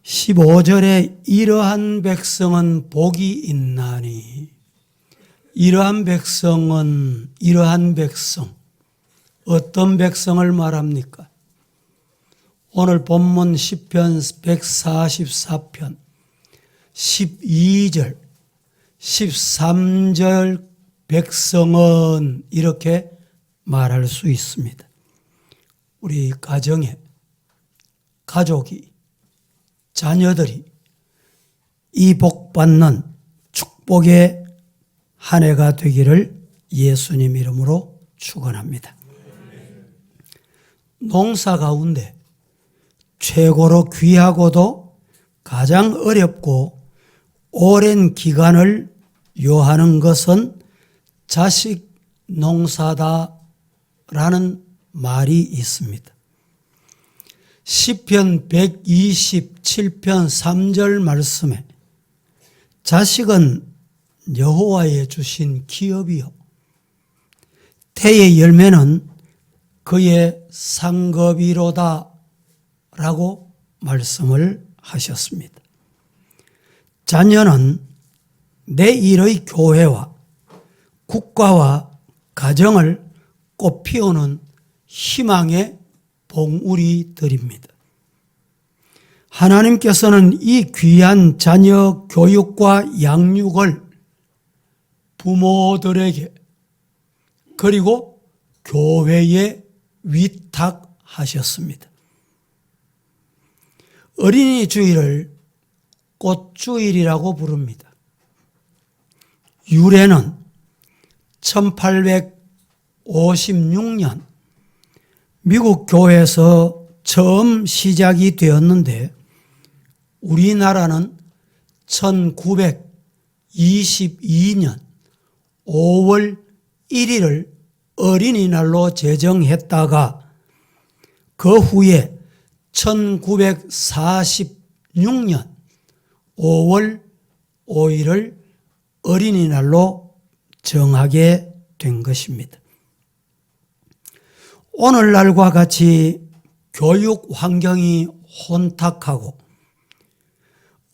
15절에 이러한 백성은 복이 있나니, 이러한 백성, 어떤 백성을 말합니까? 오늘 본문 시편 144편 12절, 13절 백성은 이렇게 말할 수 있습니다. 우리 가정에, 가족이, 자녀들이 이 복받는 축복의 한 해가 되기를 예수님 이름으로 축원합니다. 농사 가운데 최고로 귀하고도 가장 어렵고 오랜 기간을 요하는 것은 자식 농사다라는 말이 있습니다. 시편 127편 3절 말씀에 자식은 여호와의 주신 기업이요 태의 열매는 그의 상급이로다 라고 말씀을 하셨습니다. 자녀는 내일의 교회와 국가와 가정을 꽃피우는 희망의 봉우리들입니다. 하나님께서는 이 귀한 자녀 교육과 양육을 부모들에게 그리고 교회에 위탁하셨습니다. 어린이 주일을 꽃주일이라고 부릅니다. 유래는 1856년 미국 교회에서 처음 시작이 되었는데 우리나라는 1922년 5월 1일을 어린이날로 제정했다가 그 후에 1946년 5월 5일을 어린이날로 정하게 된 것입니다. 오늘날과 같이 교육 환경이 혼탁하고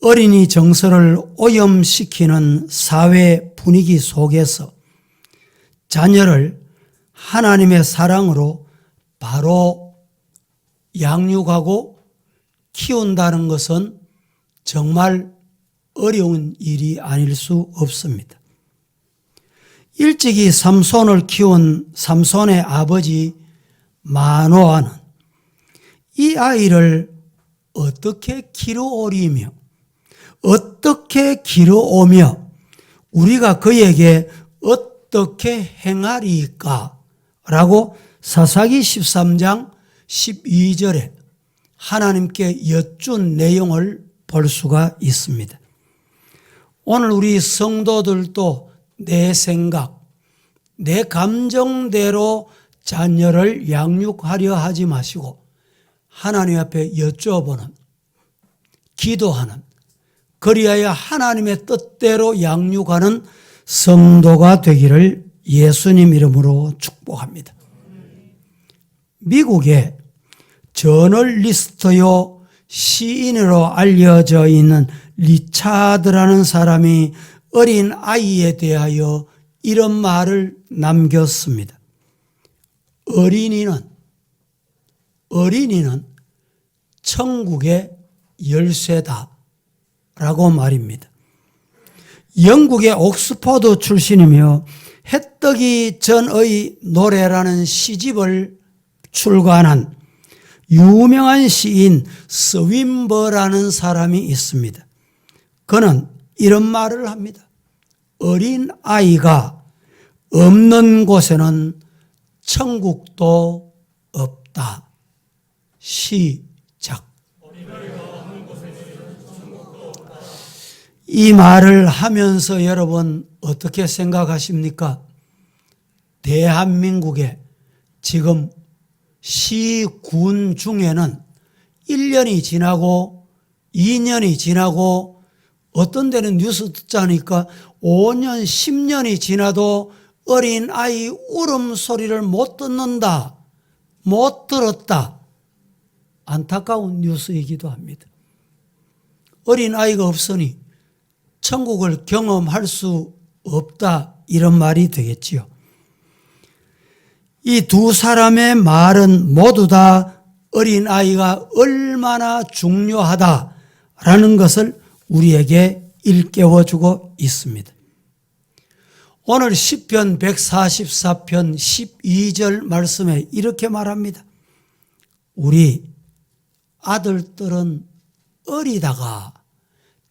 어린이 정서를 오염시키는 사회 분위기 속에서 자녀를 하나님의 사랑으로 바로 양육하고 키운다는 것은 정말 어려운 일이 아닐 수 없습니다. 일찍이 삼손을 키운 삼손의 아버지 마노아는 이 아이를 어떻게 길어오리며 어떻게 길어오며 우리가 그에게 어떻게 행하리까? 라고 사사기 13장 12절에 하나님께 여쭌 내용을 볼 수가 있습니다. 오늘 우리 성도들도 내 생각, 내 감정대로 자녀를 양육하려 하지 마시고 하나님 앞에 여쭤보는, 기도하는, 그리하여 하나님의 뜻대로 양육하는 성도가 되기를 예수님 이름으로 축복합니다. 미국의 저널리스트요 시인으로 알려져 있는 리차드라는 사람이 어린 아이에 대하여 이런 말을 남겼습니다. 어린이는 천국의 열쇠다 라고 말입니다. 영국의 옥스퍼드 출신이며 해뜨기 전의 노래라는 시집을 출간한 유명한 시인 스윈버라는 사람이 있습니다. 그는 이런 말을 합니다. 어린 아이가 없는 곳에는 천국도 없다. 시작. 이 말을 하면서 여러분 어떻게 생각하십니까? 대한민국에 지금 시군 중에는 1년이 지나고 2년이 지나고 어떤 데는 뉴스 듣자니까 5년, 10년이 지나도 어린아이 울음소리를 못 듣는다, 못 들었다. 안타까운 뉴스이기도 합니다. 어린아이가 없으니 천국을 경험할 수 없다, 이런 말이 되겠지요. 이 두 사람의 말은 모두 다 어린아이가 얼마나 중요하다라는 것을 우리에게 일깨워주고 있습니다. 오늘 시편 144편 12절 말씀에 이렇게 말합니다. 우리 아들들은 어리다가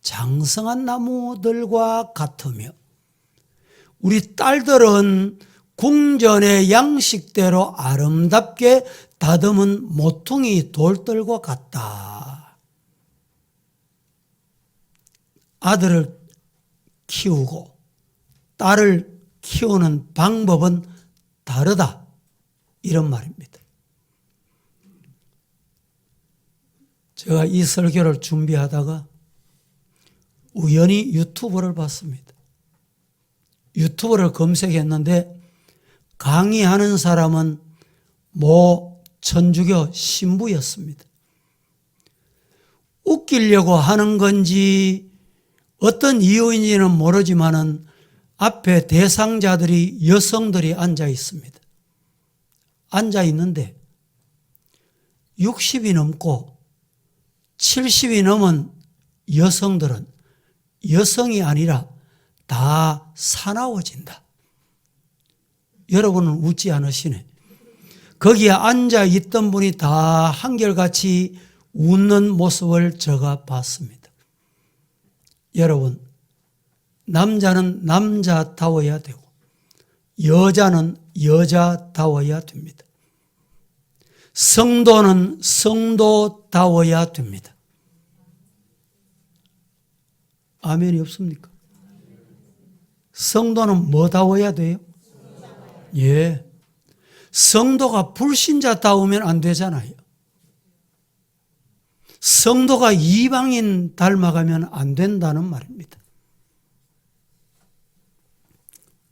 장성한 나무들과 같으며 우리 딸들은 궁전의 양식대로 아름답게 다듬은 모퉁이 돌들과 같다. 아들을 키우고 딸을 키우는 방법은 다르다, 이런 말입니다. 제가 이 설교를 준비하다가 우연히 유튜브를 봤습니다. 유튜브를 검색했는데 강의하는 사람은 모 천주교 신부였습니다. 웃기려고 하는 건지 어떤 이유인지는 모르지만은 앞에 대상자들이 여성들이 앉아 있습니다. 앉아 있는데 60이 넘고 70이 넘은 여성들은 여성이 아니라 다 사나워진다. 여러분은 웃지 않으시네. 거기에 앉아 있던 분이 다 한결같이 웃는 모습을 제가 봤습니다. 여러분, 남자는 남자다워야 되고 여자는 여자다워야 됩니다. 성도는 성도다워야 됩니다. 아멘이 없습니까? 성도는 뭐다워야 돼요? 예. 성도가 불신자다우면 안 되잖아요. 성도가 이방인 닮아가면 안 된다는 말입니다.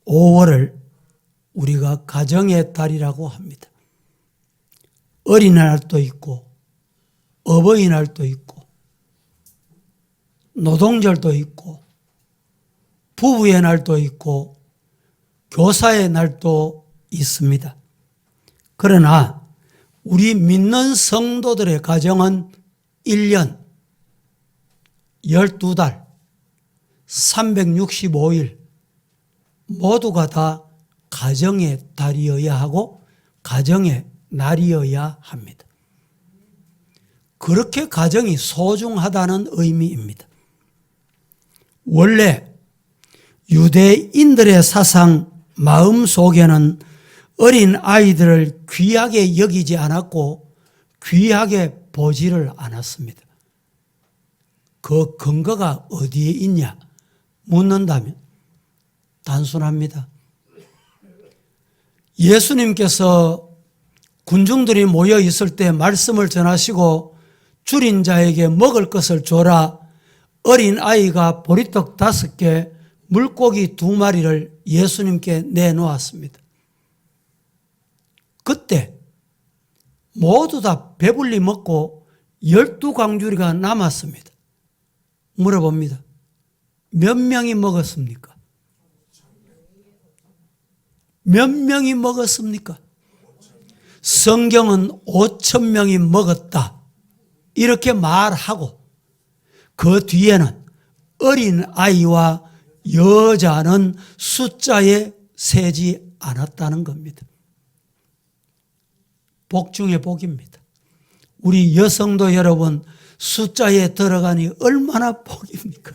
5월을 우리가 가정의 달이라고 합니다. 어린이날도 있고 어버이날도 있고 노동절도 있고 부부의 날도 있고 교사의 날도 있습니다. 그러나 우리 믿는 성도들의 가정은 1년 12달 365일 모두가 다 가정의 달이어야 하고 가정의 날이어야 합니다. 그렇게 가정이 소중하다는 의미입니다. 원래 유대인들의 사상 마음속에는 어린 아이들을 귀하게 여기지 않았고 귀하게 보지를 않았습니다. 그 근거가 어디에 있냐 묻는다면 단순합니다. 예수님께서 군중들이 모여 있을 때 말씀을 전하시고 줄인 자에게 먹을 것을 줘라. 어린 아이가 보리떡 5개, 물고기 2마리를 예수님께 내놓았습니다. 그때 모두 다 배불리 먹고 12광주리가 남았습니다. 물어봅니다. 몇 명이 먹었습니까? 몇 명이 먹었습니까? 성경은 5,000명이 먹었다, 이렇게 말하고 그 뒤에는 어린 아이와 여자는 숫자에 세지 않았다는 겁니다. 복 중에 복입니다. 우리 여성도 여러분 숫자에 들어가니 얼마나 복입니까?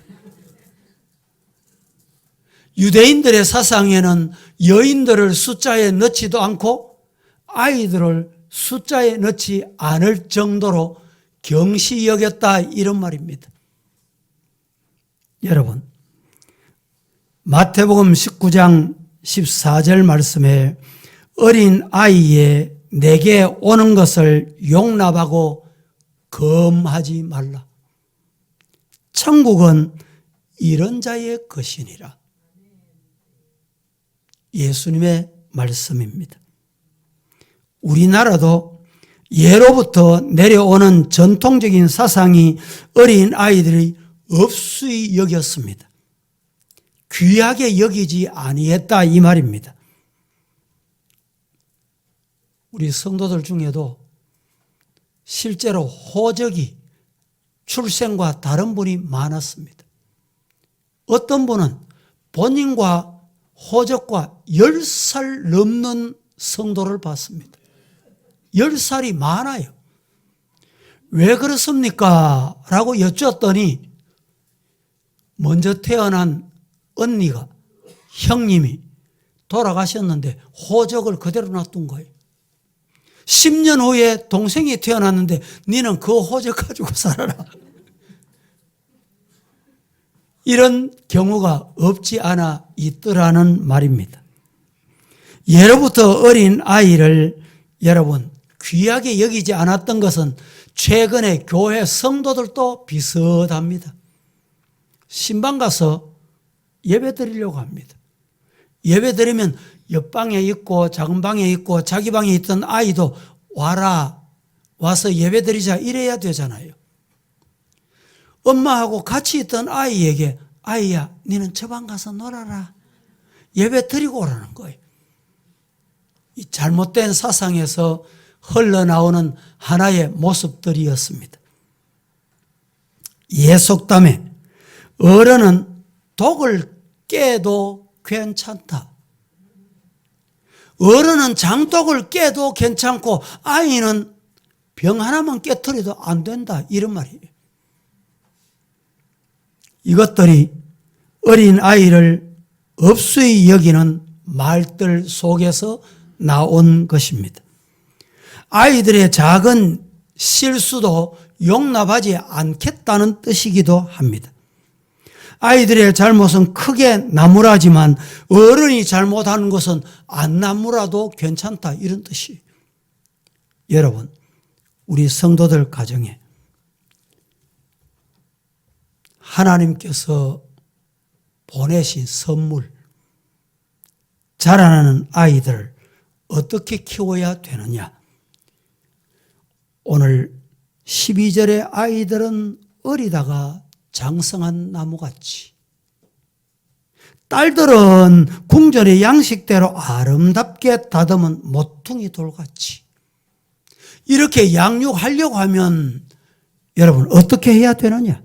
유대인들의 사상에는 여인들을 숫자에 넣지도 않고 아이들을 숫자에 넣지 않을 정도로 경시 여겼다, 이런 말입니다. 여러분, 마태복음 19장 14절 말씀에 어린 아이의 내게 오는 것을 용납하고 금하지 말라. 천국은 이런 자의 것이니라. 예수님의 말씀입니다. 우리나라도 예로부터 내려오는 전통적인 사상이 어린 아이들이 없수히 여겼습니다. 귀하게 여기지 아니했다 이 말입니다. 우리 성도들 중에도 실제로 호적이 출생과 다른 분이 많았습니다. 어떤 분은 본인과 호적과 10살 넘는 성도를 봤습니다. 10살이 많아요. 왜 그렇습니까? 라고 여쭈었더니 먼저 태어난 언니가, 형님이 돌아가셨는데 호적을 그대로 놔둔 거예요. 10년 후에 동생이 태어났는데 너는 그 호적 가지고 살아라. 이런 경우가 없지 않아 있더라는 말입니다. 예로부터 어린 아이를 여러분 귀하게 여기지 않았던 것은 최근에 교회 성도들도 비슷합니다. 신방 가서 예배 드리려고 합니다. 예배 드리면 옆방에 있고 작은 방에 있고 자기 방에 있던 아이도 와서 예배 드리자 이래야 되잖아요. 엄마하고 같이 있던 아이에게 아이야 너는 저 방 가서 놀아라. 예배 드리고 오라는 거예요. 이 잘못된 사상에서 흘러나오는 하나의 모습들이었습니다. 예속담에 어른은 독을 깨도 괜찮다. 어른은 장독을 깨도 괜찮고 아이는 병 하나만 깨트려도 안 된다. 이런 말이에요. 이것들이 어린 아이를 업수히 여기는 말들 속에서 나온 것입니다. 아이들의 작은 실수도 용납하지 않겠다는 뜻이기도 합니다. 아이들의 잘못은 크게 나무라지만 어른이 잘못하는 것은 안 나무라도 괜찮다 이런 뜻이에요. 여러분, 우리 성도들 가정에 하나님께서 보내신 선물, 자라나는 아이들을 어떻게 키워야 되느냐. 오늘 12절의 아이들은 어리다가 장성한 나무같이, 딸들은 궁전의 양식대로 아름답게 다듬은 모퉁이 돌같이, 이렇게 양육하려고 하면 여러분 어떻게 해야 되느냐.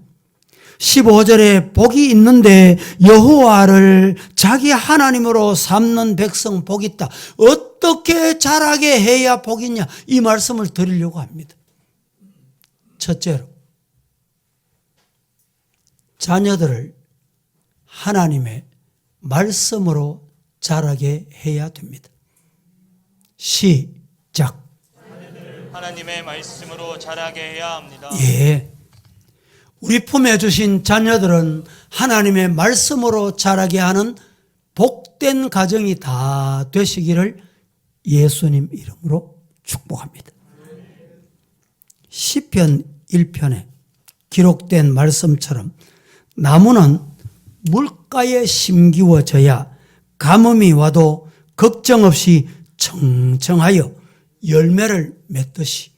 15절에 복이 있는데 여호와를 자기 하나님으로 삼는 백성 복이 있다. 어떻게 자라게 해야 복이 있냐. 이 말씀을 드리려고 합니다. 첫째로 자녀들을 하나님의 말씀으로 자라게 해야 됩니다. 시작. 하나님의 말씀으로 자라게 해야 합니다. 예. 우리 품에 주신 자녀들은 하나님의 말씀으로 자라게 하는 복된 가정이 다 되시기를 예수님 이름으로 축복합니다. 시편 1편에 기록된 말씀처럼 나무는 물가에 심기워져야 가뭄이 와도 걱정 없이 청청하여 열매를 맺듯이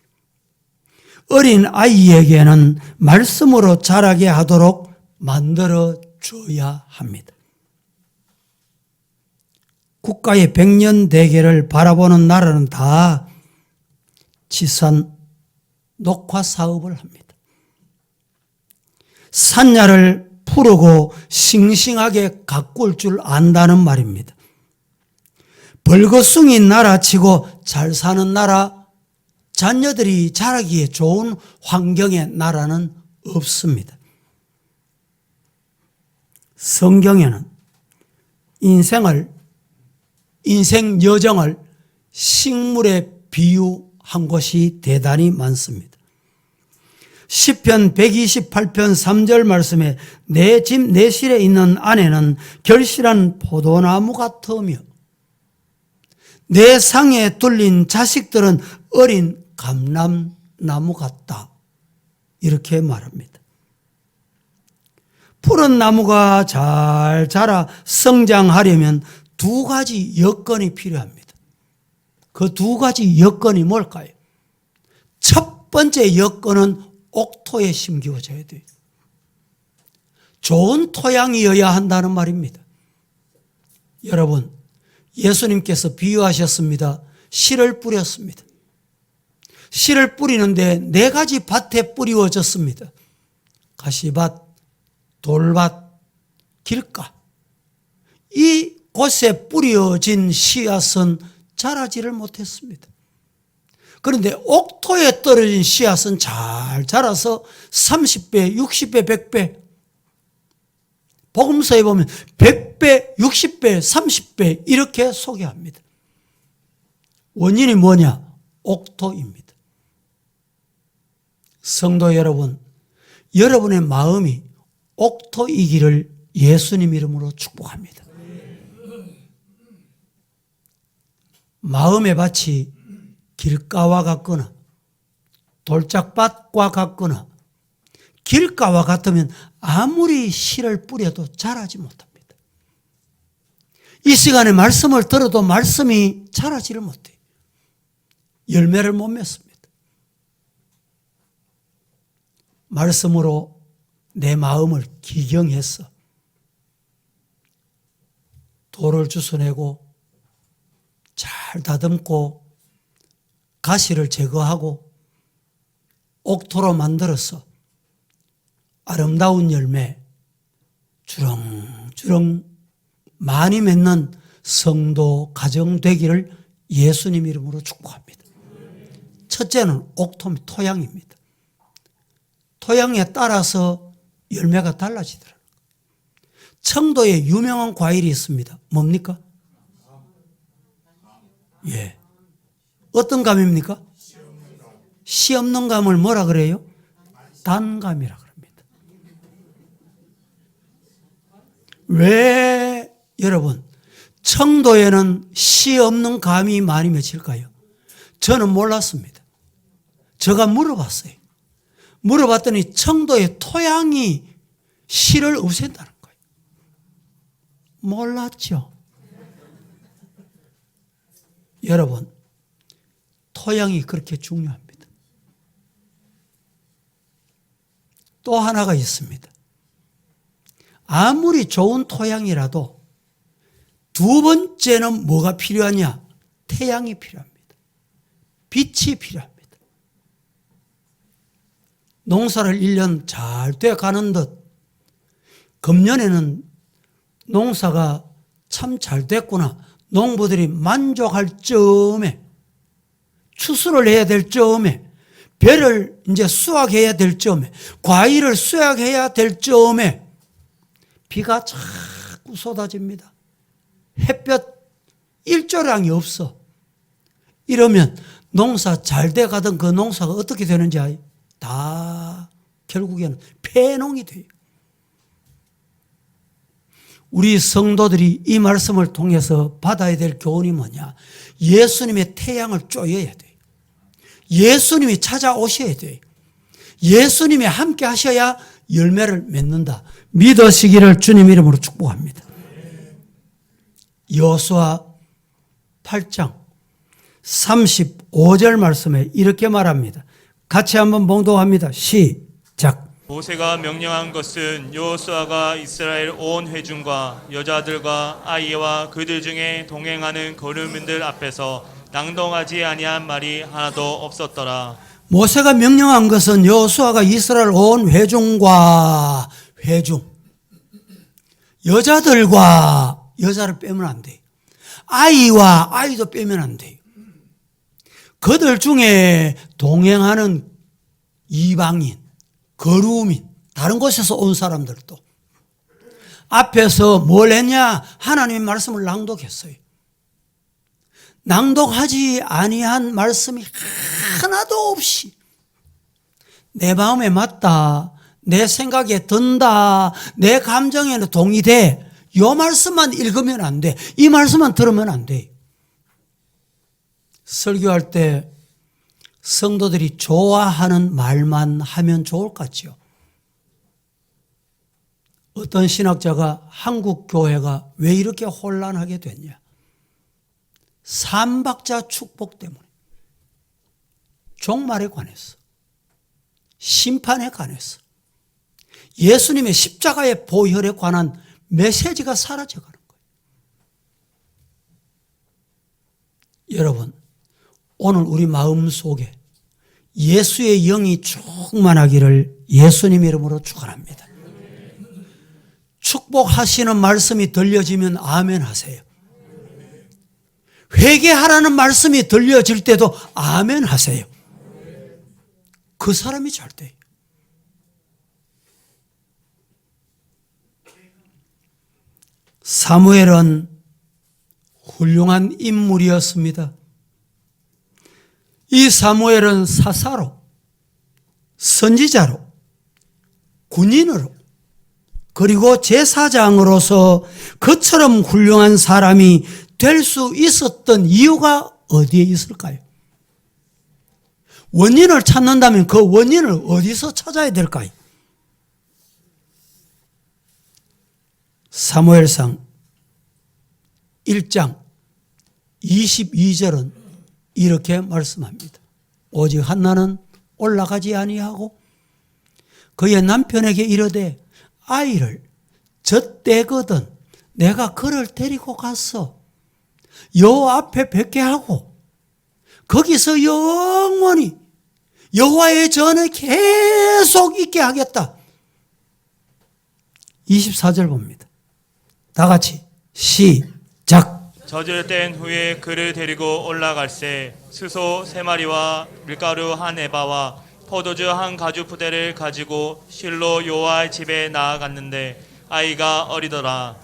어린 아이에게는 말씀으로 자라게 하도록 만들어줘야 합니다. 국가의 100년 대계를 바라보는 나라는 다 지산 녹화 사업을 합니다. 산야를 푸르고 싱싱하게 가꿀 줄 안다는 말입니다. 벌거숭이 나라치고 잘 사는 나라, 자녀들이 자라기에 좋은 환경의 나라는 없습니다. 성경에는 인생 여정을 식물에 비유한 것이 대단히 많습니다. 시편 128편 3절 말씀에 내 집 내실에 있는 아내는 결실한 포도나무 같으며 내 상에 둘린 자식들은 어린 감람나무 같다. 이렇게 말합니다. 푸른 나무가 잘 자라 성장하려면 두 가지 여건이 필요합니다. 그 두 가지 여건이 뭘까요? 첫 번째 여건은 옥토에 심기워져야 돼요. 좋은 토양이어야 한다는 말입니다. 여러분, 예수님께서 비유하셨습니다. 씨를 뿌렸습니다. 씨를 뿌리는데 4가지 밭에 뿌리워졌습니다. 가시밭, 돌밭, 길가. 이 곳에 뿌려진 씨앗은 자라지를 못했습니다. 그런데 옥토에 떨어진 씨앗은 잘 자라서 30배, 60배, 100배. 복음서에 보면 100배, 60배, 30배 이렇게 소개합니다. 원인이 뭐냐? 옥토입니다. 성도 여러분, 여러분의 마음이 옥토이기를 예수님 이름으로 축복합니다. 마음의 밭이 길가와 같거나 돌짝밭과 같거나 길가와 같으면 아무리 씨를 뿌려도 자라지 못합니다. 이 시간에 말씀을 들어도 말씀이 자라지를 못해요. 열매를 못 맺습니다. 말씀으로 내 마음을 기경해서 돌을 주워내고 잘 다듬고 가시를 제거하고 옥토로 만들어서 아름다운 열매 주렁주렁 많이 맺는 성도 가정 되기를 예수님 이름으로 축복합니다. 첫째는 옥토 토양입니다. 토양에 따라서 열매가 달라지더라고요. 청도에 유명한 과일이 있습니다. 뭡니까? 예. 어떤 감입니까? 씨 없는 감을 뭐라 그래요? 단감이라 그럽니다. 왜 여러분 청도에는 씨 없는 감이 많이 맺힐까요? 저는 몰랐습니다. 제가 물어봤어요. 물어봤더니 청도의 토양이 씨를 없앤다는 거예요. 몰랐죠? 여러분, 토양이 그렇게 중요합니다. 또 하나가 있습니다. 아무리 좋은 토양이라도 두 번째는 뭐가 필요하냐? 태양이 필요합니다. 빛이 필요합니다. 농사를 1년 잘 돼 가는 듯 금년에는 농사가 참 잘 됐구나. 농부들이 만족할 즈음에 추수를 해야 될 즈음에 배를 이제 수확해야 될 즈음에 과일을 수확해야 될 즈음에 비가 자꾸 쏟아집니다. 햇볕 일조량이 없어. 이러면 농사 잘 돼 가던 그 농사가 어떻게 되는지 아요? 다 결국에는 폐농이 돼요. 우리 성도들이 이 말씀을 통해서 받아야 될 교훈이 뭐냐? 예수님의 태양을 쪼여야 돼요. 예수님이 찾아오셔야 돼요. 예수님이 함께 하셔야 열매를 맺는다. 믿으시기를 주님 이름으로 축복합니다. 여호수아 8장 35절 말씀에 이렇게 말합니다. 같이 한번 봉독합니다. 시작. 모세가 명령한 것은 여호수아가 이스라엘 온 회중과 여자들과 아이와 그들 중에 동행하는 거류민들 앞에서 낭독하지 아니한 말이 하나도 없었더라. 모세가 명령한 것은 여호수아가 이스라엘 온 회중과 여자들과 여자를 빼면 안 돼요. 아이와 아이도 빼면 안 돼요. 그들 중에 동행하는 이방인, 거류민, 다른 곳에서 온 사람들도 앞에서 뭘 했냐? 하나님의 말씀을 낭독했어요. 낭독하지 아니한 말씀이 하나도 없이 내 마음에 맞다, 내 생각에 든다, 내 감정에는 동의돼. 이 말씀만 읽으면 안 돼. 이 말씀만 들으면 안 돼. 설교할 때 성도들이 좋아하는 말만 하면 좋을 것 같죠. 어떤 신학자가 한국 교회가 왜 이렇게 혼란하게 됐냐? 삼박자 축복 때문에. 종말에 관해서, 심판에 관해서, 예수님의 십자가의 보혈에 관한 메시지가 사라져가는 거예요. 여러분, 오늘 우리 마음속에 예수의 영이 충만하기를 예수님 이름으로 축원합니다. 축복하시는 말씀이 들려지면 아멘 하세요. 회개하라는 말씀이 들려질 때도 아멘 하세요. 그 사람이 잘 돼요. 사무엘은 훌륭한 인물이었습니다. 이 사무엘은 사사로, 선지자로, 군인으로, 그리고 제사장으로서 그처럼 훌륭한 사람이 될 수 있었던 이유가 어디에 있을까요? 원인을 찾는다면 그 원인을 어디서 찾아야 될까요? 사무엘상 1장 22절은 이렇게 말씀합니다. 오직 한나는 올라가지 아니하고 그의 남편에게 이르되 아이를 젖대거든 내가 그를 데리고 갔어. 여호와 앞에 뵙게 하고 거기서 영원히 여호와의 전에 계속 있게 하겠다. 24절 봅니다. 다 같이 시작. 젖을 후에 그를 데리고 올라갈새 스소 3마리와 밀가루 한 에바와 포도주 한 가죽 부대를 가지고 실로 여호와의 집에 나아갔는데 아이가 어리더라.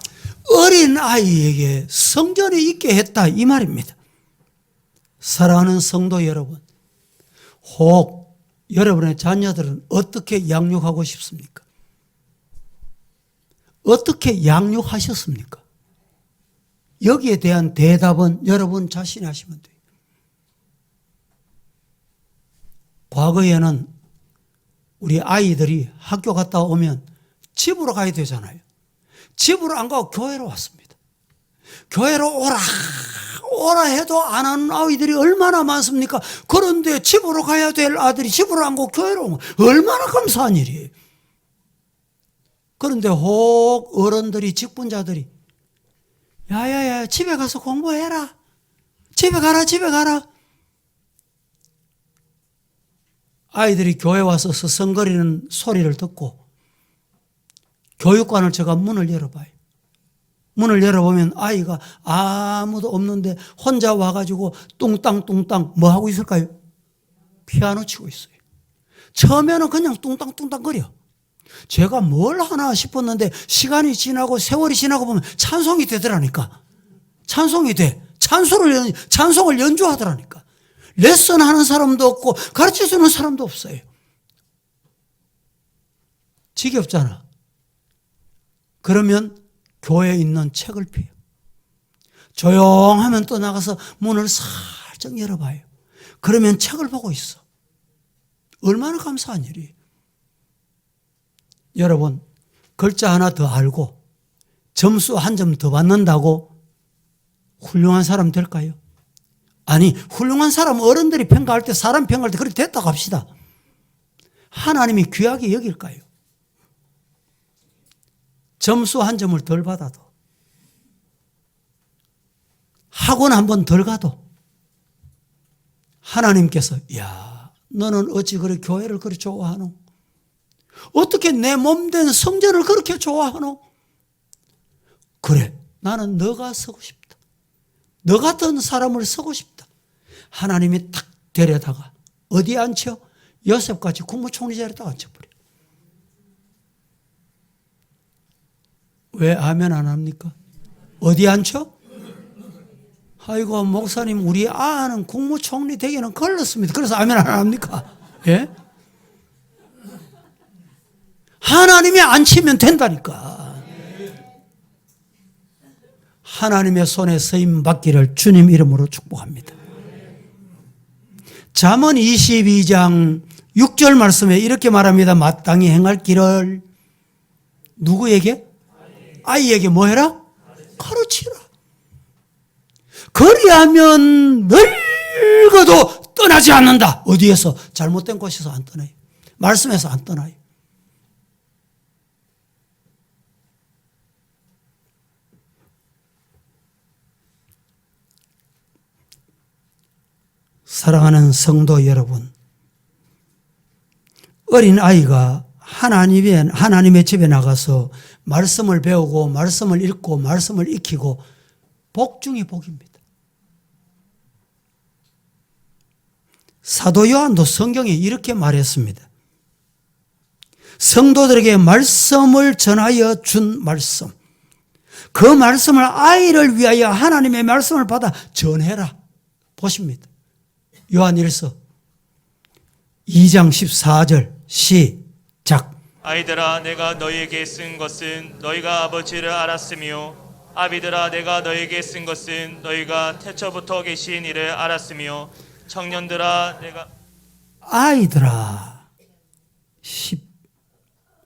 어린 아이에게 성전에 있게 했다 이 말입니다. 사랑하는 성도 여러분, 혹 여러분의 자녀들은 어떻게 양육하고 싶습니까? 어떻게 양육하셨습니까? 여기에 대한 대답은 여러분 자신이 하시면 돼요. 과거에는 우리 아이들이 학교 갔다 오면 집으로 가야 되잖아요. 집으로 안 가고 교회로 왔습니다. 교회로 오라 해도 안 하는 아이들이 얼마나 많습니까? 그런데 집으로 가야 될 아들이 집으로 안 가고 교회로 오면 얼마나 감사한 일이에요. 그런데 혹 어른들이, 직분자들이 야야야 집에 가서 공부해라. 집에 가라. 아이들이 교회 와서 서성거리는 소리를 듣고 교육관을 제가 문을 열어봐요. 문을 열어보면 아이가 아무도 없는데 혼자 와가지고 뚱땅뚱땅 뭐 하고 있을까요? 피아노 치고 있어요. 처음에는 그냥 뚱땅뚱땅 거려. 제가 뭘 하나 싶었는데 시간이 지나고 세월이 지나고 보면 찬송이 되더라니까. 찬송이 돼. 찬송을 연주하더라니까. 레슨 하는 사람도 없고 가르쳐주는 사람도 없어요. 지겹잖아. 그러면 교회에 있는 책을 펴요. 조용하면 또 나가서 문을 살짝 열어봐요. 그러면 책을 보고 있어. 얼마나 감사한 일이에요. 여러분, 글자 하나 더 알고 점수 한 점 더 받는다고 훌륭한 사람 될까요? 아니, 훌륭한 사람 어른들이 평가할 때, 사람 평가할 때 그렇게 됐다고 합시다. 하나님이 귀하게 여길까요? 점수 한 점을 덜 받아도, 학원 한 번 덜 가도 하나님께서 야, 너는 어찌 그렇게 교회를 그렇게 좋아하노? 어떻게 내 몸된 성전을 그렇게 좋아하노? 그래, 나는 너가 서고 싶다. 너 같은 사람을 서고 싶다. 하나님이 탁 데려다가 어디에 앉혀? 요셉같이 국무총리 자리에다 앉혀버려. 왜 아멘 안 합니까? 어디에 앉혀? 아이고 목사님, 우리 아는 국무총리 되기는 걸렸습니다. 그래서 아멘 안 합니까? 예? 하나님이 앉히면 된다니까. 하나님의 손에 쓰임 받기를 주님 이름으로 축복합니다. 잠언 22장 6절 말씀에 이렇게 말합니다. 마땅히 행할 길을 누구에게? 아이에게 뭐 해라? 가르치라. 그리하면 늙어도 떠나지 않는다. 어디에서? 잘못된 곳에서 안 떠나요. 말씀에서 안 떠나요. 사랑하는 성도 여러분, 어린 아이가 하나님의 집에 나가서 말씀을 배우고 말씀을 읽고 말씀을 익히고 복 중에 복입니다. 사도 요한도 성경에 이렇게 말했습니다. 성도들에게 말씀을 전하여 준 말씀, 그 말씀을 아이를 위하여 하나님의 말씀을 받아 전해라. 보십니다. 요한 1서 2장 14절 시작. 아이들아 내가 너희에게 쓴 것은 너희가 아버지를 알았으며 아비들아 내가 너희에게 쓴 것은 너희가 태초부터 계신 이를 알았으며 청년들아 내가 아이들아 10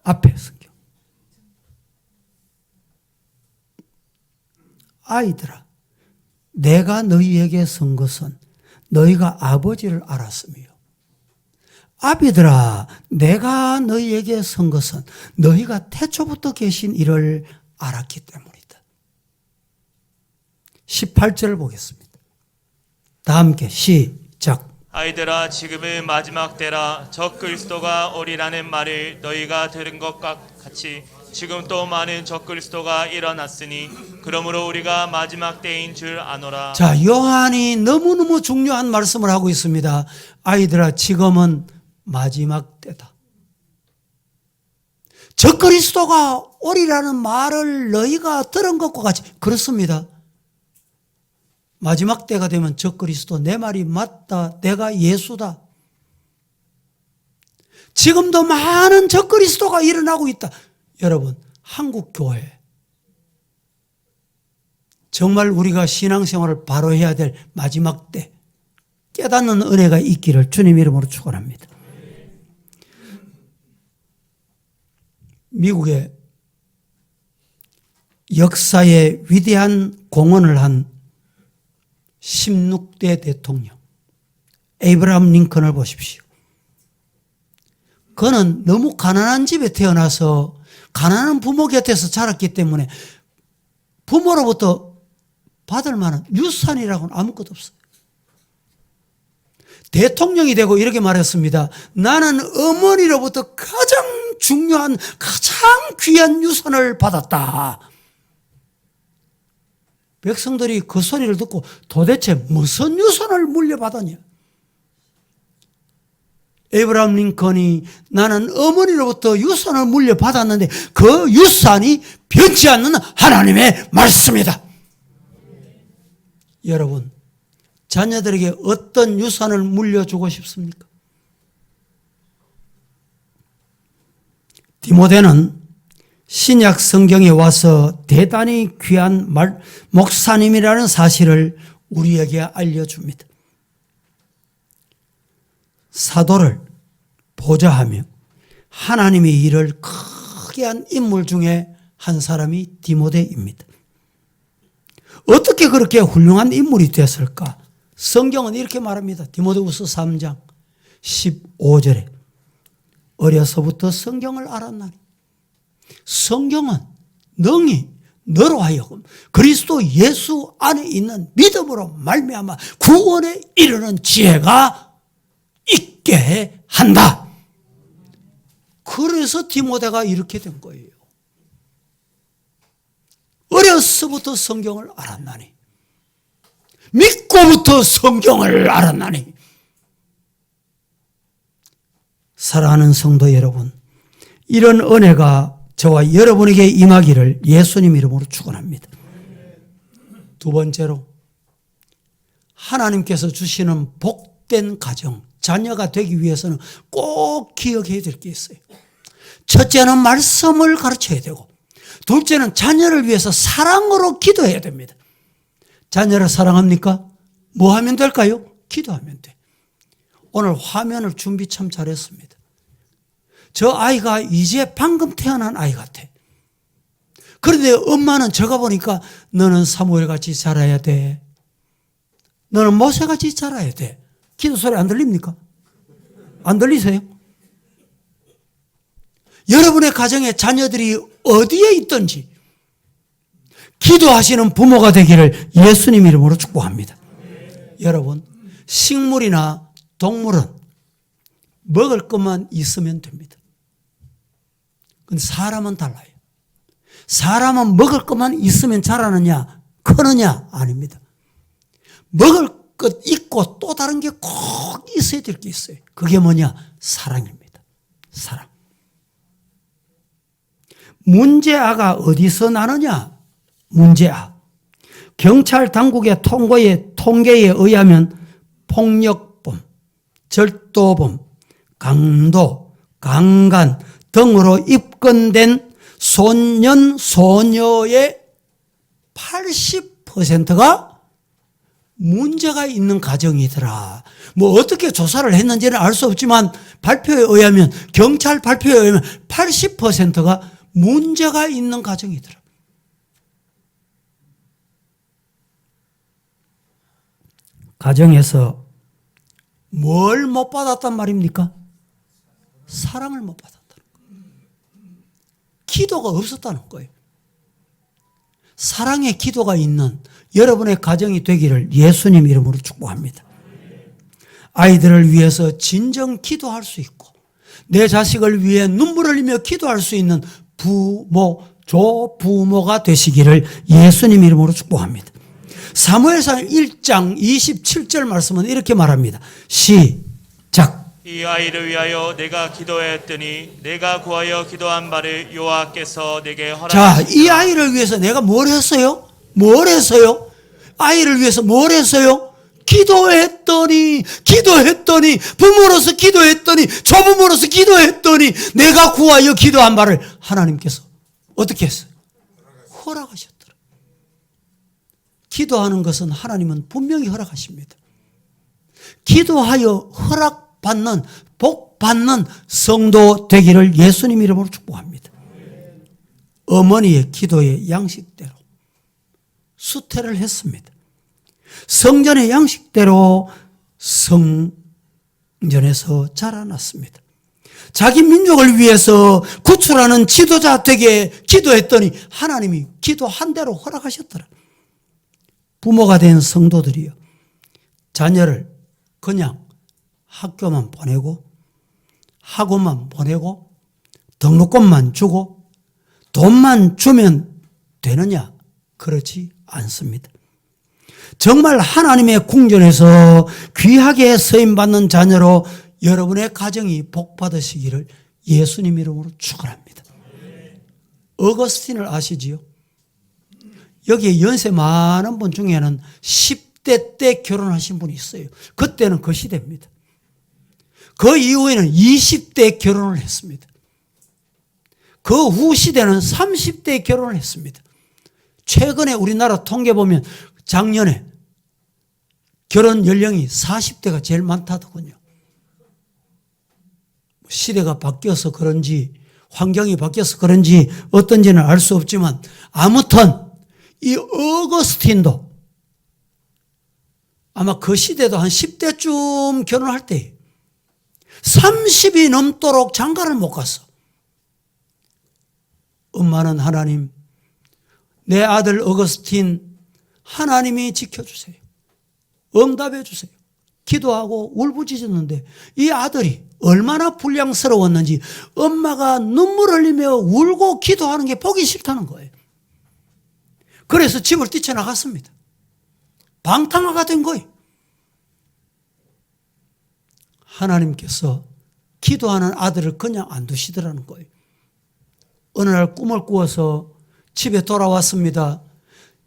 앞에 성경 아이들아 내가 너희에게 쓴 것은 너희가 아버지를 알았으며 아비들아 내가 너희에게 쓴 것은 너희가 태초부터 계신 이를 알았기 때문이다. 18절을 보겠습니다. 다 함께 시작. 아이들아 지금은 마지막 때라 적 그리스도가 오리라는 말을 너희가 들은 것과 같이 지금 또 많은 적 그리스도가 일어났으니 그러므로 우리가 마지막 때인 줄 아노라. 자, 요한이 너무너무 중요한 말씀을 하고 있습니다. 아이들아 지금은 마지막 때다. 적 그리스도가 오리라는 말을 너희가 들은 것과 같이 그렇습니다. 마지막 때가 되면 적 그리스도 내 말이 맞다. 내가 예수다. 지금도 많은 적 그리스도가 일어나고 있다. 여러분, 한국 교회 정말 우리가 신앙생활을 바로 해야 될 마지막 때 깨닫는 은혜가 있기를 주님 이름으로 축원합니다. 미국의 역사에 위대한 공헌을 한 16대 대통령 에이브라함 링컨을 보십시오. 그는 너무 가난한 집에 태어나서 가난한 부모 곁에서 자랐기 때문에 부모로부터 받을 만한 유산이라고는 아무것도 없어요. 대통령이 되고 이렇게 말했습니다. 나는 어머니로부터 가장 중요한 가장 귀한 유산을 받았다. 백성들이 그 소리를 듣고 도대체 무슨 유산을 물려받았냐? 에이브라함 링컨이 나는 어머니로부터 유산을 물려받았는데 그 유산이 변치 않는 하나님의 말씀이다. 여러분, 자녀들에게 어떤 유산을 물려주고 싶습니까? 디모데는 신약 성경에 와서 대단히 귀한 목사님이라는 사실을 우리에게 알려줍니다. 사도를 보좌하며 하나님의 일을 크게 한 인물 중에 한 사람이 디모데입니다. 어떻게 그렇게 훌륭한 인물이 됐을까? 성경은 이렇게 말합니다. 디모데후서 3장 15절에 어려서부터 성경을 알았나니 성경은 능히 너로 하여금 그리스도 예수 안에 있는 믿음으로 말미암아 구원에 이르는 지혜가 있게 한다. 그래서 디모데가 이렇게 된 거예요. 어려서부터 성경을 알았나니 믿고부터 성경을 알았나니. 사랑하는 성도 여러분, 이런 은혜가 저와 여러분에게 임하기를 예수님 이름으로 축원합니다. 두 번째로 하나님께서 주시는 복된 가정, 자녀가 되기 위해서는 꼭 기억해야 될 게 있어요. 첫째는 말씀을 가르쳐야 되고 둘째는 자녀를 위해서 사랑으로 기도해야 됩니다. 자녀를 사랑합니까? 뭐 하면 될까요? 기도하면 돼. 오늘 화면을 준비 참 잘했습니다. 저 아이가 이제 방금 태어난 아이 같아. 그런데 엄마는 저가 보니까 너는 사무엘같이 자라야 돼. 너는 모세같이 자라야 돼. 기도 소리 안 들립니까? 안 들리세요? 여러분의 가정에 자녀들이 어디에 있든지 기도하시는 부모가 되기를 예수님 이름으로 축복합니다. 여러분, 식물이나 동물은 먹을 것만 있으면 됩니다. 근데 사람은 달라요. 사람은 먹을 것만 있으면 자라느냐, 크느냐? 아닙니다. 먹을 것 있고 또 다른 게 꼭 있어야 될 게 있어요. 그게 뭐냐? 사랑입니다. 사랑. 문제아가 어디서 나느냐? 문제아. 경찰 당국의 통계에 의하면 폭력범, 절도범, 강도, 강간 등으로 입건된 소년, 소녀의 80%가 문제가 있는 가정이더라. 뭐 어떻게 조사를 했는지는 알 수 없지만 발표에 의하면, 경찰 발표에 의하면 80%가 문제가 있는 가정이더라. 가정에서 뭘 못 받았단 말입니까? 사랑을 못 받았다는 거예요. 기도가 없었다는 거예요. 사랑의 기도가 있는 여러분의 가정이 되기를 예수님 이름으로 축복합니다. 아이들을 위해서 진정 기도할 수 있고 내 자식을 위해 눈물을 흘리며 기도할 수 있는 부모, 조부모가 되시기를 예수님 이름으로 축복합니다. 사무엘상 1장 27절 말씀은 이렇게 말합니다. 시작. 이 아이를 위하여 내가 기도하였더니 내가 구하여 기도한 바를 여호와께서 내게 허락하시니라. 자, 이 아이를 위해서 내가 뭘 했어요? 뭘 했어요? 아이를 위해서 뭘 했어요? 기도했더니 부모로서 기도했더니 조부모로서 기도했더니 내가 구하여 기도한 바를 하나님께서 어떻게 했어요? 허락하셨더라. 기도하는 것은 하나님은 분명히 허락하십니다. 기도하여 허락받는, 복받는 성도 되기를 예수님 이름으로 축복합니다. 어머니의 기도의 양식대로 수태를 했습니다. 성전의 양식대로 성전에서 자라났습니다. 자기 민족을 위해서 구출하는 지도자 되게 기도했더니 하나님이 기도한 대로 허락하셨더라. 부모가 된 성도들이요, 자녀를 그냥 학교만 보내고 학원만 보내고 등록금만 주고 돈만 주면 되느냐? 그렇지 않습니다. 정말 하나님의 궁전에서 귀하게 쓰임받는 자녀로 여러분의 가정이 복받으시기를 예수님 이름으로 축원합니다. 어거스틴을 아시지요? 여기에 연세 많은 분 중에는 10대 때 결혼하신 분이 있어요. 그때는 그 시대입니다. 그 이후에는 20대 결혼을 했습니다. 그 후 시대는 30대 결혼을 했습니다. 최근에 우리나라 통계 보면 작년에 결혼 연령이 40대가 제일 많다더군요. 시대가 바뀌어서 그런지 환경이 바뀌어서 그런지 어떤지는 알 수 없지만 아무튼 이 어거스틴도 아마 그 시대도 한 10대쯤 결혼할 때 30이 넘도록 장가를 못 갔어. 엄마는 하나님, 내 아들 어거스틴 하나님이 지켜주세요. 응답해 주세요. 기도하고 울부짖었는데 이 아들이 얼마나 불량스러웠는지 엄마가 눈물 흘리며 울고 기도하는 게 보기 싫다는 거예요. 그래서 집을 뛰쳐나갔습니다. 방탕화가 된 거예요. 하나님께서 기도하는 아들을 그냥 안 두시더라는 거예요. 어느 날 꿈을 꾸어서 집에 돌아왔습니다.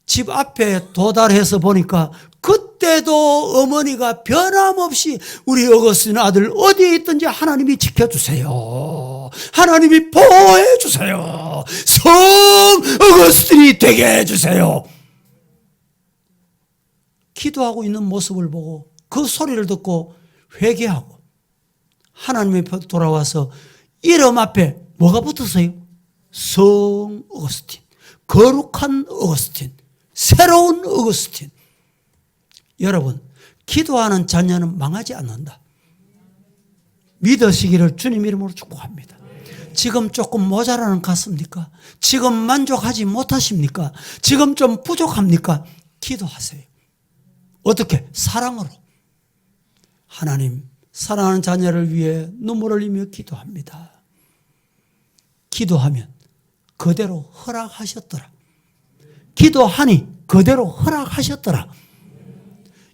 집 앞에 도달해서 보니까 그때도 어머니가 변함없이 우리 어거스틴 아들 어디에 있든지 하나님이 지켜주세요. 하나님이 보호해 주세요. 성 어거스틴이 되게 해주세요. 기도하고 있는 모습을 보고 그 소리를 듣고 회개하고 하나님 앞에 돌아와서 이름 앞에 뭐가 붙었어요? 성 어거스틴, 거룩한 어거스틴, 새로운 어거스틴. 여러분, 기도하는 자녀는 망하지 않는다. 믿으시기를 주님 이름으로 축복합니다. 지금 조금 모자라는 것 같습니까? 지금 만족하지 못하십니까? 지금 좀 부족합니까? 기도하세요. 어떻게? 사랑으로. 하나님, 사랑하는 자녀를 위해 눈물을 흘리며 기도합니다. 기도하면 그대로 허락하셨더라. 기도하니 그대로 허락하셨더라.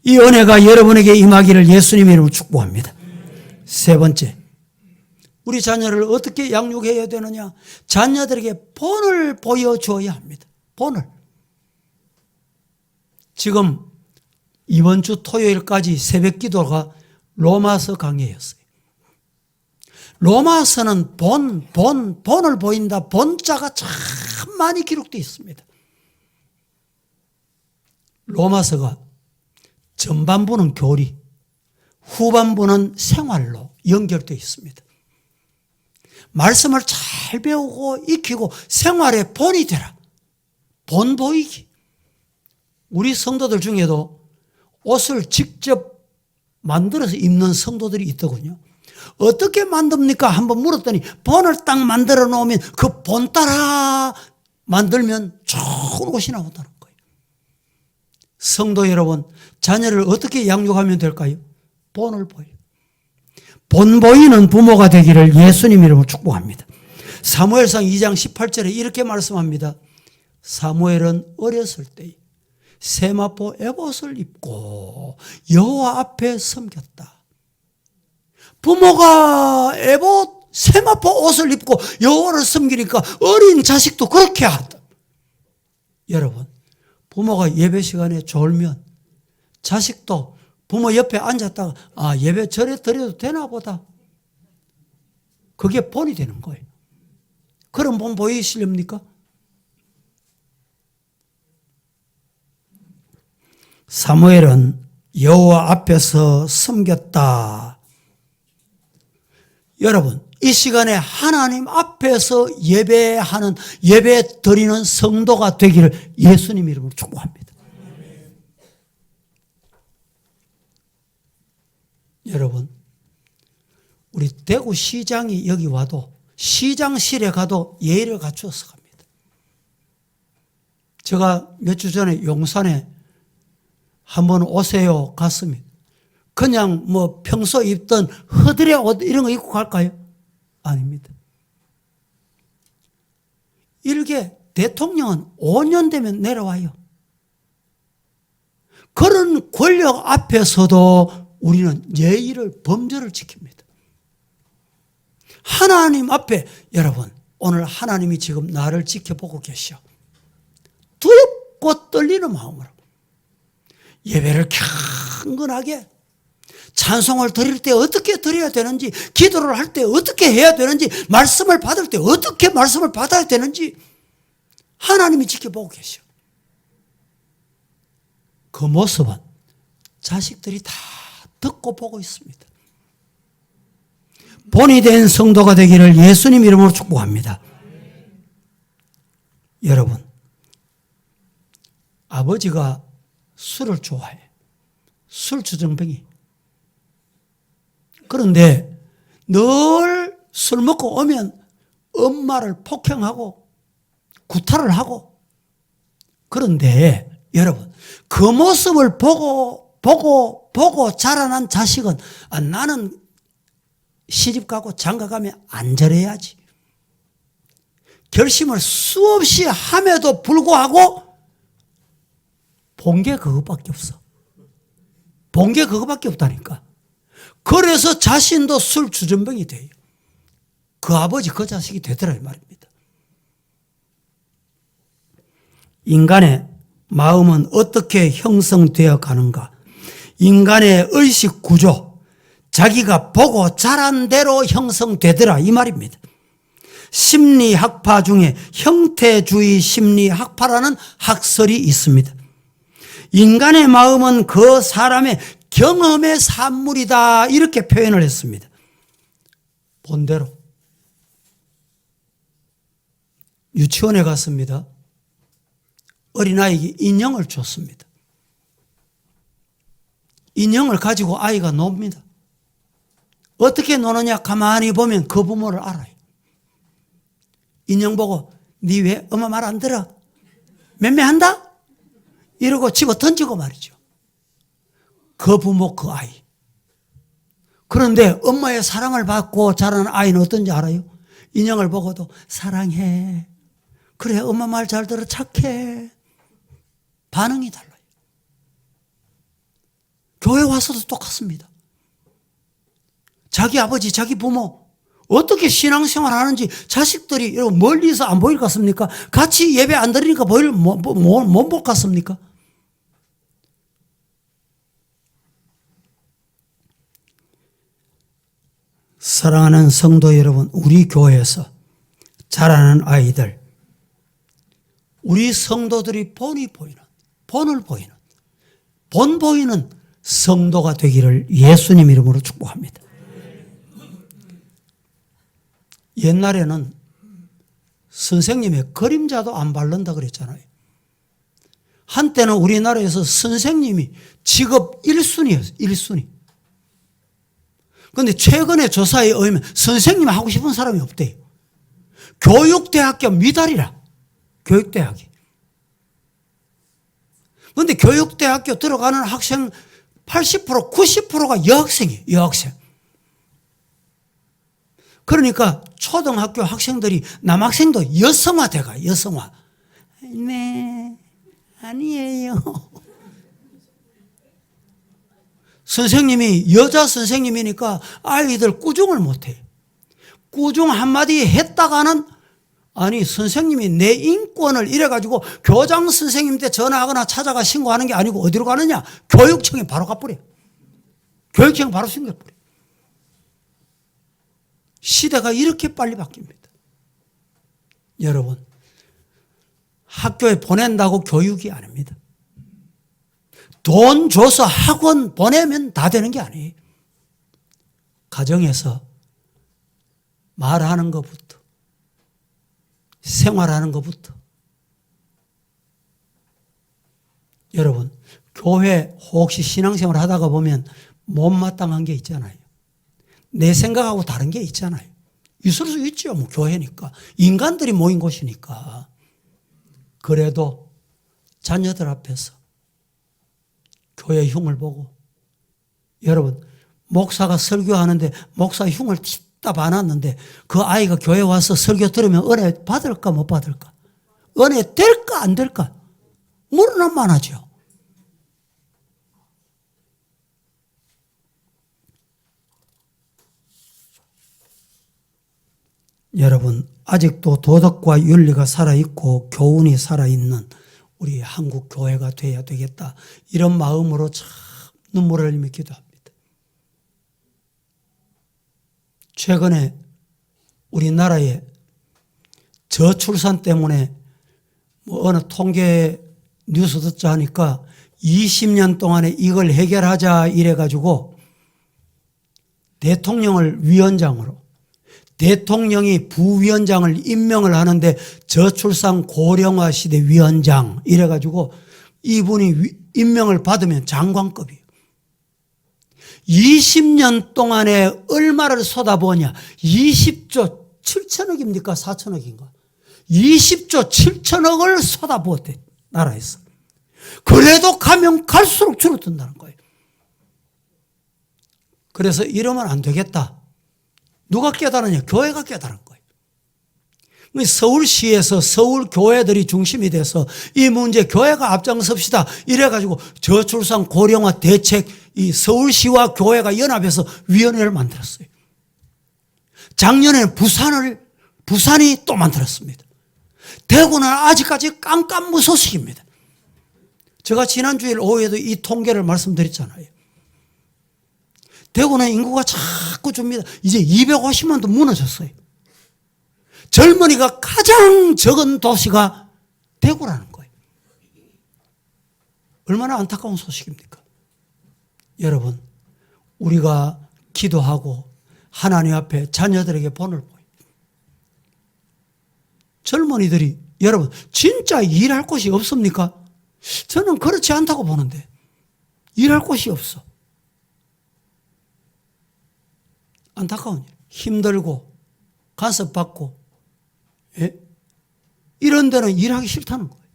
이 은혜가 여러분에게 임하기를 예수님의 이름으로 축복합니다. 세 번째, 우리 자녀를 어떻게 양육해야 되느냐? 자녀들에게 본을 보여줘야 합니다. 본을. 지금 이번 주 토요일까지 새벽 기도가 로마서 강해였어요. 로마서는 본을 보인다. 본자가 참 많이 기록되어 있습니다. 로마서가 전반부는 교리, 후반부는 생활로 연결되어 있습니다. 말씀을 잘 배우고 익히고 생활의 본이 되라. 본 보이기. 우리 성도들 중에도 옷을 직접 만들어서 입는 성도들이 있더군요. 어떻게 만듭니까? 한번 물었더니 본을 딱 만들어 놓으면 그 본 따라 만들면 좋은 옷이 나온다는 거예요. 성도 여러분, 자녀를 어떻게 양육하면 될까요? 본을 보여. 본 보이는 부모가 되기를 예수님 이름으로 축복합니다. 사무엘상 2장 18절에 이렇게 말씀합니다. 사무엘은 어렸을 때 세마포 에봇을 입고 여호와 앞에 섬겼다. 부모가 에봇 세마포 옷을 입고 여호와를 섬기니까 어린 자식도 그렇게 하다. 여러분, 부모가 예배 시간에 졸면 자식도 부모 옆에 앉았다가 예배 절에 드려도 되나 보다. 그게 본이 되는 거예요. 그런 본 보이시렵니까? 사무엘은 여호와 앞에서 섬겼다. 여러분, 이 시간에 하나님 앞에서 예배하는, 예배 드리는 성도가 되기를 예수님 이름으로 축복합니다. 여러분, 우리 대구시장이 여기 와도 시장실에 가도 예의를 갖추어서 갑니다. 제가 몇 주 전에 용산에 한번 오세요 갔습니다. 그냥 뭐 평소 입던 허드레 옷 이런 거 입고 갈까요? 아닙니다. 일개 대통령은 5년 되면 내려와요. 그런 권력 앞에서도 우리는 예의를, 범죄를 지킵니다. 하나님 앞에, 여러분, 오늘 하나님이 지금 나를 지켜보고 계셔. 두렵고 떨리는 마음으로 예배를 경건하게, 찬송을 드릴 때 어떻게 드려야 되는지, 기도를 할 때 어떻게 해야 되는지, 말씀을 받을 때 어떻게 말씀을 받아야 되는지 하나님이 지켜보고 계셔. 그 모습은 자식들이 다 듣고 보고 있습니다. 본이 된 성도가 되기를 예수님 이름으로 축복합니다. 여러분, 아버지가 술을 좋아해. 술 주정뱅이. 그런데 늘 술 먹고 오면 엄마를 폭행하고 구타를 하고, 그런데 여러분, 그 모습을 보고 자라난 자식은 나는 시집 가고 장가 가면 안 저래야지. 결심을 수없이 함에도 불구하고 본 게 그것밖에 없어. 본 게 그것밖에 없다니까. 그래서 자신도 술 주전병이 돼요. 그 아버지 그 자식이 되더라 이 말입니다. 인간의 마음은 어떻게 형성되어 가는가? 인간의 의식 구조, 자기가 보고 자란 대로 형성되더라 이 말입니다. 심리학파 중에 형태주의 심리학파라는 학설이 있습니다. 인간의 마음은 그 사람의 경험의 산물이다 이렇게 표현을 했습니다. 본대로 유치원에 갔습니다. 어린아이에게 인형을 줬습니다. 인형을 가지고 아이가 놉니다. 어떻게 노느냐 가만히 보면 그 부모를 알아요. 인형 보고 니 왜 엄마 말 안 들어? 맴매한다? 이러고 집어 던지고 말이죠. 그 부모 그 아이. 그런데 엄마의 사랑을 받고 자라는 아이는 어떤지 알아요? 인형을 보고도 사랑해. 그래, 엄마 말 잘 들어, 착해. 반응이 달라요. 교회 와서도 똑같습니다. 자기 아버지, 자기 부모 어떻게 신앙생활 하는지 자식들이 멀리서 안 보일 것 같습니까? 같이 예배 안 드리니까 못 볼 것 같습니까? 사랑하는 성도 여러분, 우리 교회에서 자라는 아이들, 우리 성도들이 본을 보이는 성도가 되기를 예수님 이름으로 축복합니다. 옛날에는 선생님의 그림자도 안 바른다 그랬잖아요. 한때는 우리나라에서 선생님이 직업 1순위였어요. 1순위. 그런데 최근에 조사에 의하면 선생님이 하고 싶은 사람이 없대요. 교육대학교 미달이라. 교육대학이. 그런데 교육대학교 들어가는 학생 80%, 90%가 여학생이에요. 여학생. 그러니까 초등학교 학생들이 남학생도 여성화돼가. 여성화. 네, 아니에요. 선생님이 여자 선생님이니까 아이들 꾸중을 못해요. 꾸중 한마디 했다가는 아니 선생님이 내 인권을 이래가지고 교장 선생님한테 전화하거나 찾아가 신고하는 게 아니고 어디로 가느냐? 교육청에 바로 가버려. 교육청에 바로 신고해버려. 시대가 이렇게 빨리 바뀝니다. 여러분, 학교에 보낸다고 교육이 아닙니다. 돈 줘서 학원 보내면 다 되는 게 아니에요. 가정에서 말하는 것부터, 생활하는 것부터. 여러분, 교회 혹시 신앙생활 하다가 보면 못마땅한 게 있잖아요. 내 생각하고 다른 게 있잖아요. 있을 수 있죠. 뭐 교회니까. 인간들이 모인 곳이니까. 그래도 자녀들 앞에서 교회 흉을 보고, 여러분, 목사가 설교하는데 목사 흉을 찢다 봐놨는데 그 아이가 교회 와서 설교 들으면 은혜 받을까 못 받을까? 은혜 될까 안 될까? 물어는 많아죠. 여러분, 아직도 도덕과 윤리가 살아있고 교훈이 살아있는 우리 한국 교회가 돼야 되겠다. 이런 마음으로 참 눈물을 흘리며 기도합니다. 최근에 우리나라에 저출산 때문에 뭐 어느 통계 뉴스 듣자 하니까 20년 동안에 이걸 해결하자 이래가지고 대통령을 위원장으로, 대통령이 부위원장을 임명을 하는데 저출산 고령화 시대 위원장 이래가지고 이분이 임명을 받으면 장관급이에요. 20년 동안에 얼마를 쏟아부었냐? 20조 7천억입니까? 4천억인가? 20조 7천억을 쏟아부었대, 나라에서. 그래도 가면 갈수록 줄어든다는 거예요. 그래서 이러면 안 되겠다. 누가 깨달았냐? 교회가 깨달은 거예요. 서울시에서 서울 교회들이 중심이 돼서 이 문제 교회가 앞장섭시다 이래가지고 저출산 고령화 대책 이 서울시와 교회가 연합해서 위원회를 만들었어요. 작년에 부산이 또 만들었습니다. 대구는 아직까지 깜깜무소식입니다. 제가 지난주일 오후에도 이 통계를 말씀드렸잖아요. 대구는 인구가 자꾸 줍니다. 이제 250만도 무너졌어요. 젊은이가 가장 적은 도시가 대구라는 거예요. 얼마나 안타까운 소식입니까? 여러분, 우리가 기도하고 하나님 앞에 자녀들에게 본을 보여요. 젊은이들이 여러분 진짜 일할 곳이 없습니까? 저는 그렇지 않다고 보는데 일할 곳이 없어. 안타까운 일. 힘들고 간섭받고 예? 이런 데는 일하기 싫다는 거예요.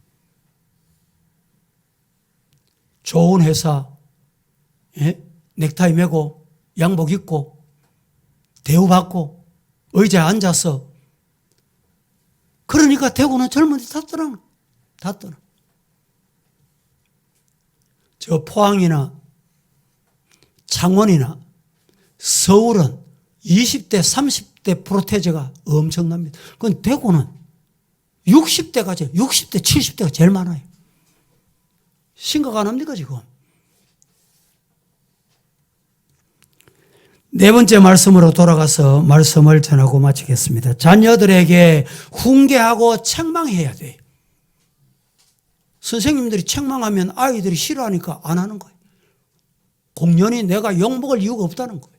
좋은 회사 예? 넥타이 매고 양복 입고 대우받고 의자에 앉아서. 그러니까 대구는 젊은이 다 떠나. 다 떠나. 저 포항이나 창원이나 서울은 20대, 30대 프로테제가 엄청납니다. 그건 대구는 60대가, 60대, 70대가 제일 많아요. 심각 안 합니까, 지금? 네 번째 말씀으로 돌아가서 말씀을 전하고 마치겠습니다. 자녀들에게 훈계하고 책망해야 돼요. 선생님들이 책망하면 아이들이 싫어하니까 안 하는 거예요. 공연히 내가 욕먹을 이유가 없다는 거예요.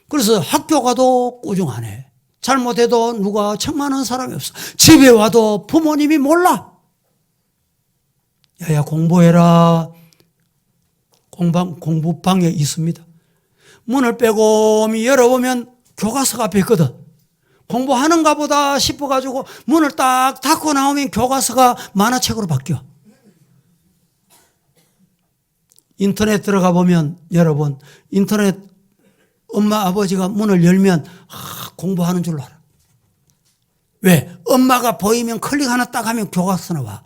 그래서 학교 가도 꾸중 안 해. 잘못해도 누가 책망하는 사람이 없어. 집에 와도 부모님이 몰라. 야야 공부해라. 공부방에 있습니다. 문을 빼꼼히 열어보면 교과서가 앞에 있거든. 공부하는가 보다 싶어가지고 문을 딱 닫고 나오면 교과서가 만화책으로 바뀌어. 인터넷 들어가 보면 여러분, 인터넷 엄마 아버지가 문을 열면 공부하는 줄로 알아. 왜? 엄마가 보이면 클릭 하나 딱 하면 교과서 나와.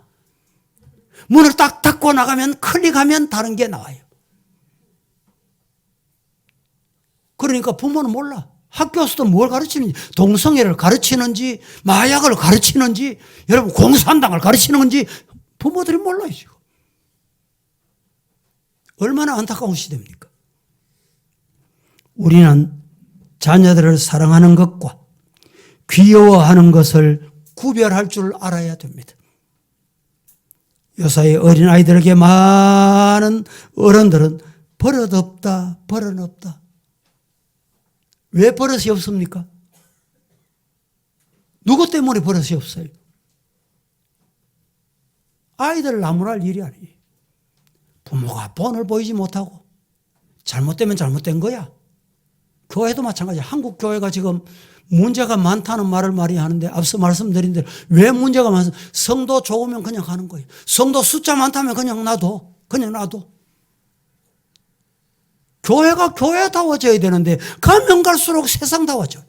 문을 딱 닫고 나가면 클릭하면 다른 게 나와요. 그러니까 부모는 몰라. 학교에서도 뭘 가르치는지, 동성애를 가르치는지, 마약을 가르치는지, 여러분 공산당을 가르치는 건지 부모들이 몰라요, 지금. 얼마나 안타까운 시대입니까? 우리는 자녀들을 사랑하는 것과 귀여워하는 것을 구별할 줄 알아야 됩니다. 요사이 어린아이들에게 많은 어른들은 버릇없다, 버릇없다. 왜 버릇이 없습니까? 누구 때문에 버릇이 없어요? 아이들을 나무랄 일이 아니에요. 부모가 본을 보이지 못하고 잘못되면 잘못된 거야. 교회도 마찬가지야. 한국 교회가 지금 문제가 많다는 말을 많이 하는데 앞서 말씀드린 대로 왜 문제가 많습니까? 성도 적으면 그냥 가는 거예요. 성도 숫자 많다면 그냥 놔둬. 그냥 놔둬. 교회가 교회다워져야 되는데 가면 갈수록 세상다워져.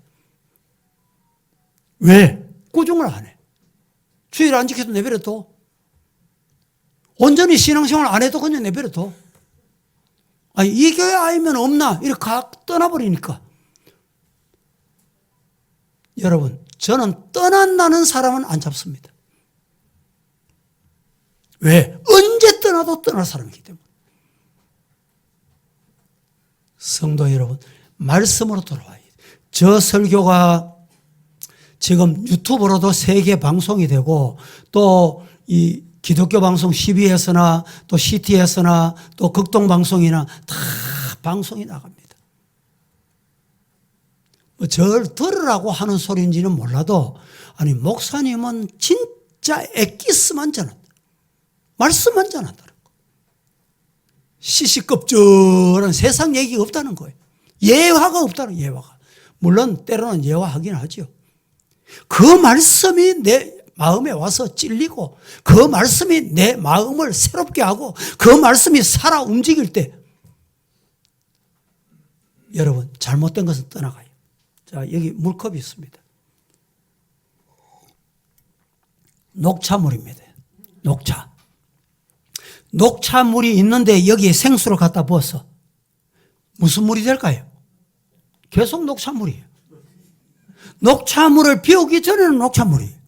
왜? 꾸중을 안 해. 주일 안 지켜도 내버려둬. 온전히 신앙생활 안 해도 그냥 내버려둬. 아니, 이 교회 아니면 없나? 이렇게 떠나버리니까. 여러분, 저는 떠난다는 사람은 안 잡습니다. 왜? 언제 떠나도 떠날 사람이기 때문에. 성도 여러분, 말씀으로 돌아와야 돼요. 저 설교가 지금 유튜브로도 세계 방송이 되고 또 이 기독교 방송 12에서나 또 CT에서나 또 극동 방송이나 다 방송이 나갑니다. 절 들으라고 하는 소리인지는 몰라도 아니 목사님은 진짜 엑기스만 전한다. 말씀만 전한다는 거. 시시껍적한 세상 얘기가 없다는 거예요. 예화가 없다는 예화가. 물론 때로는 예화하긴 하죠. 그 말씀이 내 마음에 와서 찔리고 그 말씀이 내 마음을 새롭게 하고 그 말씀이 살아 움직일 때 여러분 잘못된 것은 떠나가요. 자, 여기 물컵이 있습니다. 녹차물입니다. 녹차. 녹차물이 있는데 여기에 생수를 갖다 부었어. 무슨 물이 될까요? 계속 녹차물이에요. 녹차물을 비우기 전에는 녹차물이에요.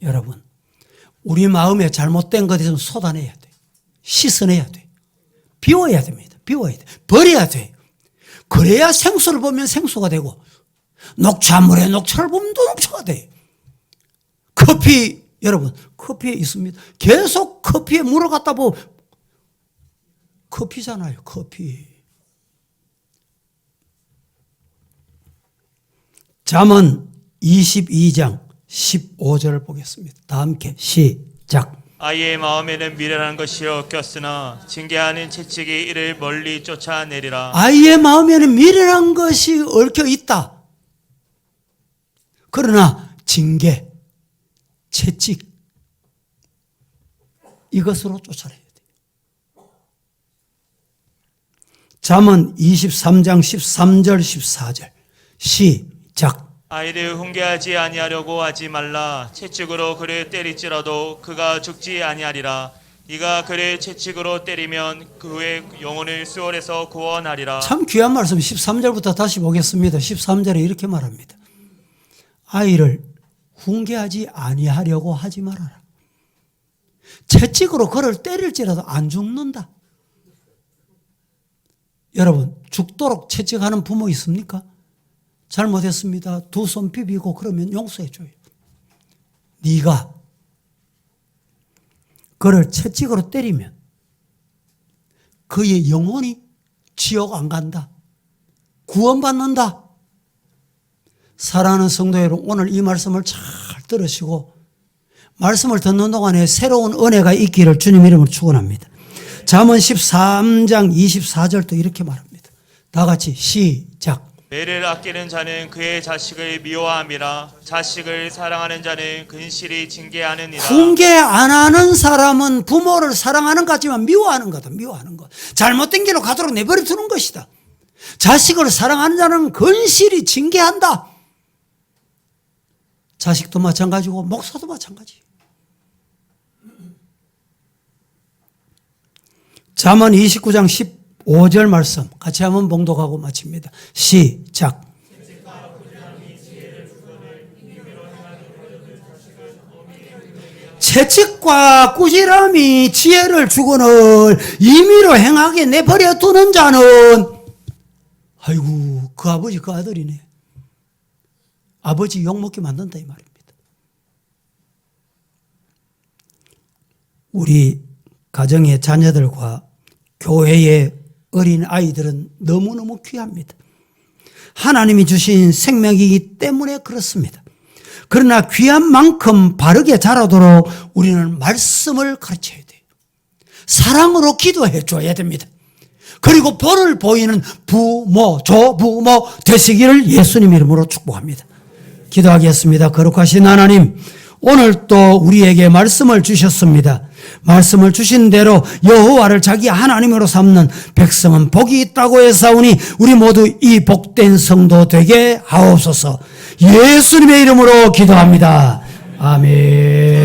여러분, 우리 마음에 잘못된 것에 대해서 쏟아내야 돼. 씻어내야 돼. 비워야 됩니다. 비워야 돼. 버려야 돼. 그래야 생수를 보면 생수가 되고 녹차물에 녹차를 보면 또 녹차가 돼. 커피, 여러분, 커피에 있습니다. 계속 커피에 물을 갖다 보면 커피잖아요. 커피. 잠언 22장 15절을 보겠습니다. 다 함께 시작. 아이의 마음에는 미련한 것이 얽혔으나 징계하는 채찍이 이를 멀리 쫓아내리라. 아이의 마음에는 미련한 것이 얽혀 있다. 그러나 징계, 채찍 이것으로 쫓아내야 돼요. 잠언 23장 13절 14절 시작. 아이를 훈계하지 아니하려고 하지 말라. 채찍으로 그를 때릴지라도 그가 죽지 아니하리라. 네가 그를 채찍으로 때리면 그의 영혼을 수월에서 구원하리라. 참 귀한 말씀 13절부터 다시 보겠습니다. 13절에 이렇게 말합니다. 아이를 훈계하지 아니하려고 하지 말아라. 채찍으로 그를 때릴지라도 안 죽는다. 여러분, 죽도록 채찍하는 부모 있습니까? 잘못했습니다. 두 손 비비고 그러면 용서해줘요. 네가 그를 채찍으로 때리면 그의 영혼이 지옥 안 간다. 구원받는다. 사랑하는 성도 여러분, 오늘 이 말씀을 잘 들으시고 말씀을 듣는 동안에 새로운 은혜가 있기를 주님 이름으로 축원합니다. 잠언 13장 24절도 이렇게 말합니다. 다 같이 시작. 매를 아끼는 자는 그의 자식을 미워함이라. 자식을 사랑하는 자는 근실히 징계하느니라. 훈계 안 하는 사람은 부모를 사랑하는 것 같지만 미워하는 거다. 미워하는 것. 잘못된 길로 가도록 내버려 두는 것이다. 자식을 사랑하는 자는 근실히 징계한다. 자식도 마찬가지고 목사도 마찬가지. 잠언 29장 15절 말씀 같이 한번 봉독하고 마칩니다. 시작. 채찍과 꾸지람이 지혜를 주거늘 임의로 행하게 내버려 두는 자는, 아이고 그 아버지 그 아들이네. 아버지 욕먹게 만든다 이 말입니다. 우리 가정의 자녀들과 교회의 어린 아이들은 너무너무 귀합니다. 하나님이 주신 생명이기 때문에 그렇습니다. 그러나 귀한 만큼 바르게 자라도록 우리는 말씀을 가르쳐야 돼요. 사랑으로 기도해 줘야 됩니다. 그리고 본을 보이는 부모, 조부모 되시기를 예수님 이름으로 축복합니다. 기도하겠습니다. 거룩하신 하나님, 오늘 또 우리에게 말씀을 주셨습니다. 말씀을 주신 대로 여호와를 자기 하나님으로 삼는 백성은 복이 있다고 했사오니 우리 모두 이 복된 성도 되게 하옵소서. 예수님의 이름으로 기도합니다. 아멘.